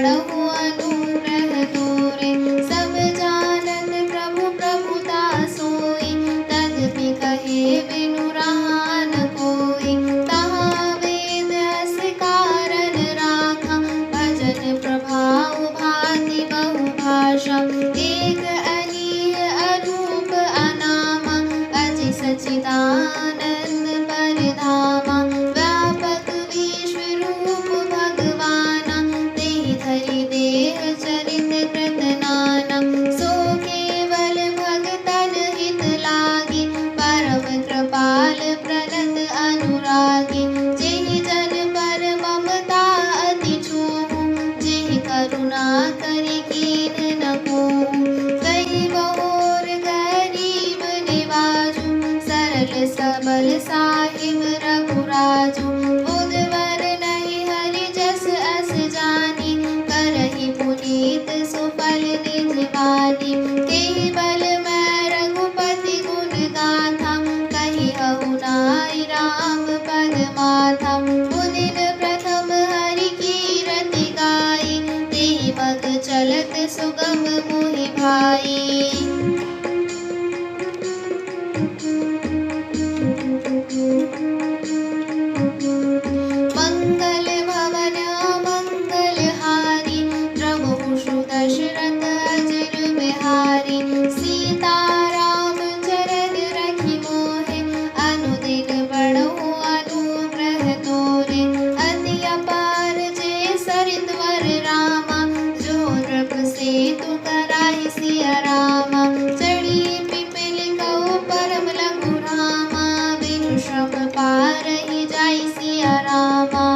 बड़हु अनुग्रह तोरे। सब जानत प्रभु प्रभुता सोई, तदपि कहे बिनु रहा न कोई। तहाँ वेद अस कारण राखा, भजन प्रभाव भांति बहु भाषा। एक अनीय अरूप अनामा, अजि सच्चिदानंद परधामा। व्यापक विश्व रूप भगवाना, तेहि धरि देह चरित कृत नाना। सो केवल भगतन हित लागी, परम कृपाल प्रणत अनुरागी। जेहि जन पर ममता अति छूहु, जेहि करुणा करि कीन्ह न कोहु। कई बहोर गरीब निवाजु, सरल सबल साहिब रघुराजु। बुधवर नहीं हरि जस अस जानी, करहि पुनीत सुफल निधि वानी। तेहि बल मैं रघुपति गुण गाथा, कहिहउ नाई राम पद माथा। मुदिन प्रथम हरि कीरति गाई, तेहि मग चलत सुगम मोहि भाई। मंगल भवन अमंगल हारी, प्रभु दशरथ अजर बिहारी। सीता राम चरण रखि मोहे, अनुदिन बढ़हु अनुग्रह तोरे। अति अपार जे सरित वर रामा, जो नृप सेतु कराहि सिया रामा। चढ़ी पिपीली कऊ परम लघु रामा, बिनु श्रम पारहि जाई सिया रामा।